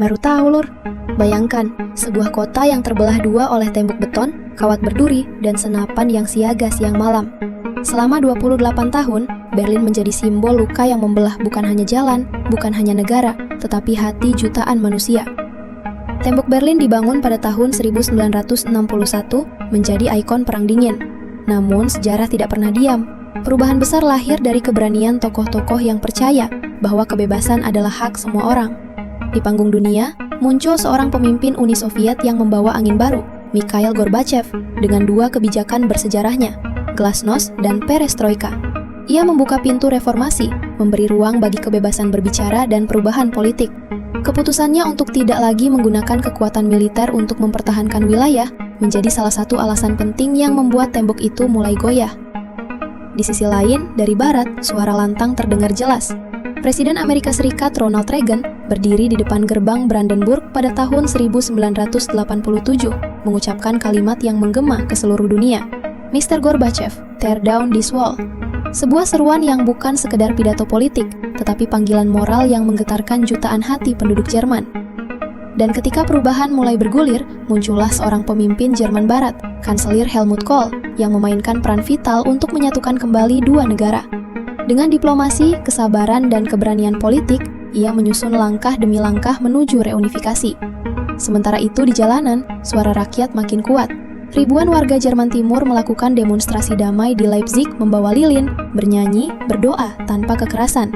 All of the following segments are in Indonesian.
Baru tahu, Lur. Bayangkan, sebuah kota yang terbelah dua oleh tembok beton, kawat berduri, dan senapan yang siaga siang malam. Selama 28 tahun, Berlin menjadi simbol luka yang membelah bukan hanya jalan, bukan hanya negara, tetapi hati jutaan manusia. Tembok Berlin dibangun pada tahun 1961 menjadi ikon Perang Dingin. Namun, sejarah tidak pernah diam. Perubahan besar lahir dari keberanian tokoh-tokoh yang percaya bahwa kebebasan adalah hak semua orang. Di panggung dunia, muncul seorang pemimpin Uni Soviet yang membawa angin baru, Mikhail Gorbachev, dengan dua kebijakan bersejarahnya, Glasnost dan Perestroika. Ia membuka pintu reformasi, memberi ruang bagi kebebasan berbicara dan perubahan politik. Keputusannya untuk tidak lagi menggunakan kekuatan militer untuk mempertahankan wilayah menjadi salah satu alasan penting yang membuat tembok itu mulai goyah. Di sisi lain, dari barat, suara lantang terdengar jelas. Presiden Amerika Serikat Ronald Reagan berdiri di depan gerbang Brandenburg pada tahun 1987, mengucapkan kalimat yang menggema ke seluruh dunia. Mr. Gorbachev, tear down this wall. Sebuah seruan yang bukan sekedar pidato politik, tetapi panggilan moral yang menggetarkan jutaan hati penduduk Jerman. Dan ketika perubahan mulai bergulir, muncullah seorang pemimpin Jerman Barat, Kanselir Helmut Kohl, yang memainkan peran vital untuk menyatukan kembali dua negara. Dengan diplomasi, kesabaran, dan keberanian politik, ia menyusun langkah demi langkah menuju reunifikasi. Sementara itu di jalanan, suara rakyat makin kuat. Ribuan warga Jerman Timur melakukan demonstrasi damai di Leipzig membawa lilin, bernyanyi, berdoa tanpa kekerasan.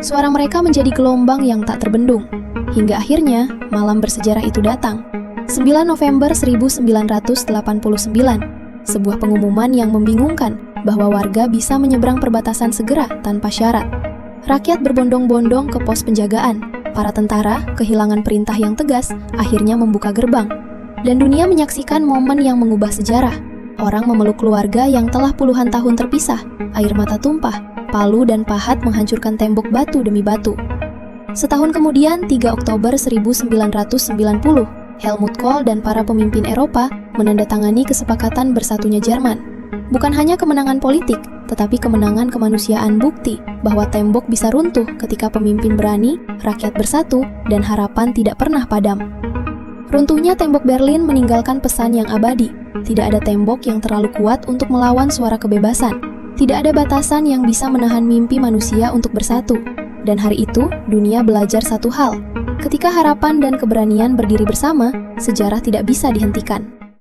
Suara mereka menjadi gelombang yang tak terbendung. Hingga akhirnya, malam bersejarah itu datang. 9 November 1989, sebuah pengumuman yang membingungkan bahwa warga bisa menyeberang perbatasan segera tanpa syarat. Rakyat berbondong-bondong ke pos penjagaan. Para tentara, kehilangan perintah yang tegas, akhirnya membuka gerbang. Dan dunia menyaksikan momen yang mengubah sejarah. Orang memeluk keluarga yang telah puluhan tahun terpisah. Air mata tumpah, palu dan pahat menghancurkan tembok batu demi batu. Setahun kemudian, 3 Oktober 1990, Helmut Kohl dan para pemimpin Eropa menandatangani kesepakatan bersatunya Jerman. Bukan hanya kemenangan politik, tetapi kemenangan kemanusiaan, bukti bahwa tembok bisa runtuh ketika pemimpin berani, rakyat bersatu, dan harapan tidak pernah padam. Runtuhnya tembok Berlin meninggalkan pesan yang abadi. Tidak ada tembok yang terlalu kuat untuk melawan suara kebebasan. Tidak ada batasan yang bisa menahan mimpi manusia untuk bersatu. Dan hari itu, dunia belajar satu hal. Ketika harapan dan keberanian berdiri bersama, sejarah tidak bisa dihentikan.